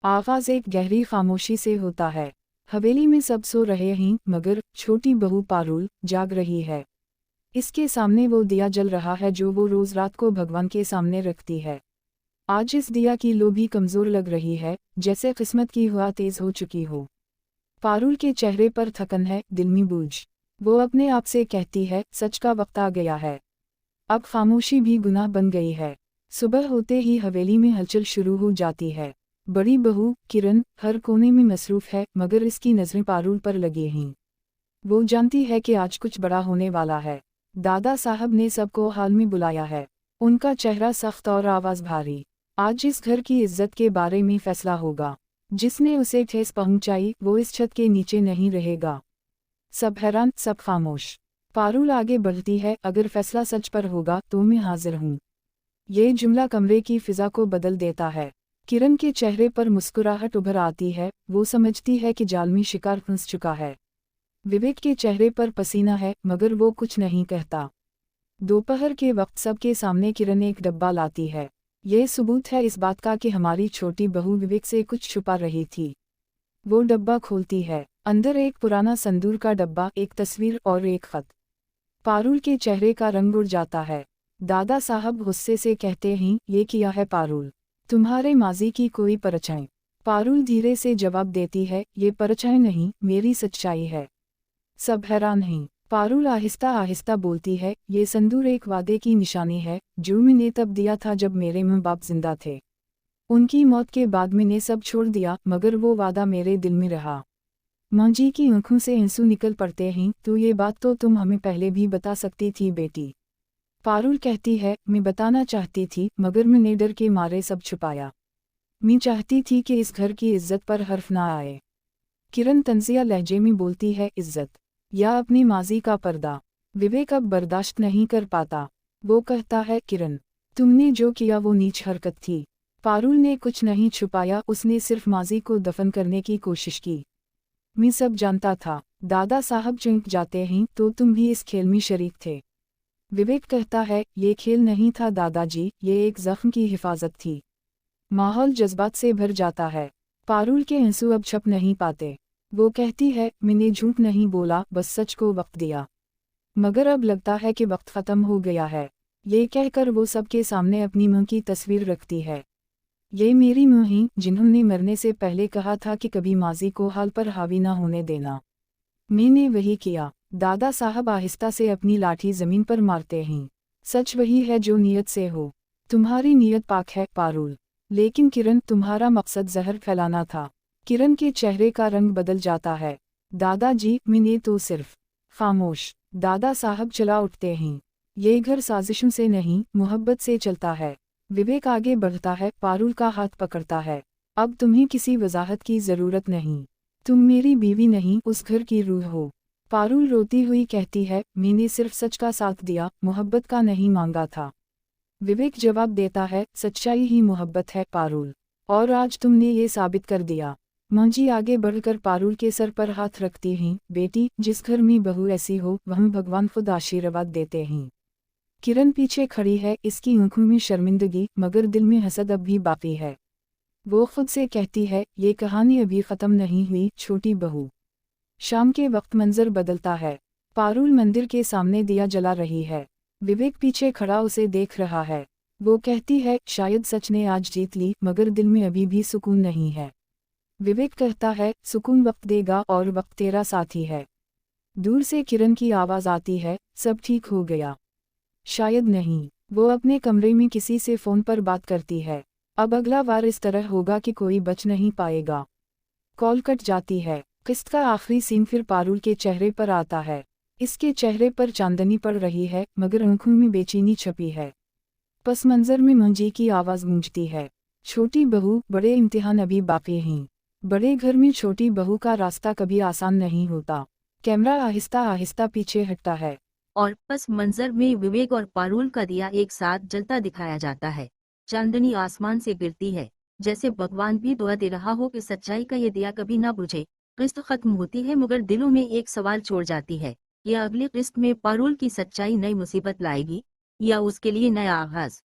आगाज एक गहरी खामोशी से होता है। हवेली में सब सो रहे हैं मगर छोटी बहू पारुल जाग रही है। इसके सामने वो दिया जल रहा है जो वो रोज रात को भगवान के सामने रखती है। आज इस दिया की लो भी कमजोर लग रही है, जैसे किस्मत की हुआ तेज हो चुकी हो। पारुल के चेहरे पर थकन है, दिल में बोझ। वो अपने आप से कहती है, सच का वक्त आ गया है। अब खामोशी भी गुनाह बन गई है। सुबह होते ही हवेली में हलचल शुरू हो जाती है। बड़ी बहू किरण हर कोने में मसरूफ है, मगर इसकी नजरें पारुल पर लगी हैं। वो जानती है कि आज कुछ बड़ा होने वाला है। दादा साहब ने सबको हाल में बुलाया है। उनका चेहरा सख्त और आवाज भारी। आज इस घर की इज्जत के बारे में फैसला होगा। जिसने उसे ठेस पहुंचाई वो इस छत के नीचे नहीं रहेगा। सब हैरान, सब खामोश। पारुल आगे बढ़ती है, अगर फैसला सच पर होगा तो मैं हाजिर हूँ। ये जुमला कमरे की फिजा को बदल देता है। किरण के चेहरे पर मुस्कुराहट उभर आती है, वो समझती है कि जालमी शिकार फंस चुका है। विवेक के चेहरे पर पसीना है, मगर वो कुछ नहीं कहता। दोपहर के वक्त सबके सामने किरण एक डब्बा लाती है। ये सबूत है इस बात का कि हमारी छोटी बहू विवेक से कुछ छुपा रही थी। वो डब्बा खोलती है। अंदर एक पुराना संदूर का डब्बा, एक तस्वीर और एक खत। पारुल के चेहरे का रंग उड़ जाता है। दादा साहब गुस्से से कहते हैं, ये किया है पारुल? तुम्हारे माजी की कोई परछाई? पारुल धीरे से जवाब देती है, ये परछाई नहीं, मेरी सच्चाई है। सब हैरान हैं। पारुल आहिस्ता आहिस्ता बोलती है, ये संदूर एक वादे की निशानी है जो मैंने तब दिया था जब मेरे माँ बाप जिंदा थे। उनकी मौत के बाद मैंने सब छोड़ दिया, मगर वो वादा मेरे दिल में रहा। माँ जी की आंखों से आंसू निकल पड़ते हैं, तो ये बात तो तुम हमें पहले भी बता सकती थी बेटी। पारुल कहती है, मैं बताना चाहती थी मगर मैंने डर के मारे सब छुपाया। मैं चाहती थी कि इस घर की इज्जत पर हर्फ ना आए। किरण तंजिया लहजे में बोलती है, इज्जत या अपनी माजी का पर्दा? विवेक अब बर्दाश्त नहीं कर पाता। वो कहता है, किरण तुमने जो किया वो नीच हरकत थी। पारुल ने कुछ नहीं छुपाया, उसने सिर्फ माजी को दफन करने की कोशिश की। मैं सब जानता था। दादा साहब चौंक जाते हैं, तो तुम भी इस खेल में शरीक थे? विवेक कहता है, ये खेल नहीं था दादाजी, ये एक जख्म की हिफाजत थी। माहौल जज्बात से भर जाता है। पारुल के आंसू अब छप नहीं पाते। वो कहती है, मैंने झूठ नहीं बोला, बस सच को वक्त दिया। मगर अब लगता है कि वक्त ख़त्म हो गया है। ये कहकर वो सबके सामने अपनी मां की तस्वीर रखती है। ये मेरी मां हैं, जिन्होंने मरने से पहले कहा था कि कभी माजी को हाल पर हावी ना होने देना। मैंने वही किया। दादा साहब आहिस्ता से अपनी लाठी जमीन पर मारते हैं। सच वही है जो नीयत से हो। तुम्हारी नीयत पाक है पारुल, लेकिन किरण तुम्हारा मकसद जहर फैलाना था। किरण के चेहरे का रंग बदल जाता है। दादाजी, मैंने तो सिर्फ। खामोश। दादा साहब चला उठते हैं। ये घर साजिशों से नहीं, मोहब्बत से चलता है। विवेक आगे बढ़ता है, पारुल का हाथ पकड़ता है। अब तुम्हें किसी वजाहत की जरूरत नहीं। तुम मेरी बीवी नहीं, उस घर की रूह हो। पारुल रोती हुई कहती है, मैंने सिर्फ सच का साथ दिया, मोहब्बत का नहीं मांगा था। विवेक जवाब देता है, सच्चाई ही मोहब्बत है पारुल, और आज तुमने ये साबित कर दिया। माँ जी आगे बढ़कर पारुल के सर पर हाथ रखती हैं, बेटी, जिस घर में बहू ऐसी हो वहाँ भगवान खुद आशीर्वाद देते हैं। किरण पीछे खड़ी है, इसकी आंखों में शर्मिंदगी मगर दिल में हसद अब भी बाकी है। वो खुद से कहती है, ये कहानी अभी ख़त्म नहीं हुई छोटी बहू। शाम के वक्त मंजर बदलता है। पारुल मंदिर के सामने दिया जला रही है। विवेक पीछे खड़ा उसे देख रहा है। वो कहती है, शायद सच ने आज जीत ली, मगर दिल में अभी भी सुकून नहीं है। विवेक कहता है, सुकून वक्त देगा और वक्त तेरा साथी है। दूर से किरण की आवाज़ आती है, सब ठीक हो गया? शायद नहीं। वो अपने कमरे में किसी से फ़ोन पर बात करती है। अब अगला बार इस तरह होगा कि कोई बच नहीं पाएगा। कॉल कट जाती है। किस्त का आखिरी सीन फिर पारुल के चेहरे पर आता है। इसके चेहरे पर चांदनी पड़ रही है, मगर आंखों में बेचैनी छपी है। पस मंजर में मंजी की आवाज़ गूंजती है, छोटी बहू, बड़े इम्तिहान अभी बाकी हैं। बड़े घर में छोटी बहू का रास्ता कभी आसान नहीं होता। कैमरा आहिस्ता आहिस्ता पीछे हटता है और पस मंजर में विवेक और पारुल का दिया एक साथ जलता दिखाया जाता है। चांदनी आसमान से गिरती है, जैसे भगवान भी दुआ दे रहा हो कि सच्चाई का ये दिया कभी ना बुझे। किस्त खत्म होती है, मगर दिलों में एक सवाल छोड़ जाती है, या अगली किस्त में पारुल की सच्चाई नई मुसीबत लाएगी या उसके लिए नया आगाज।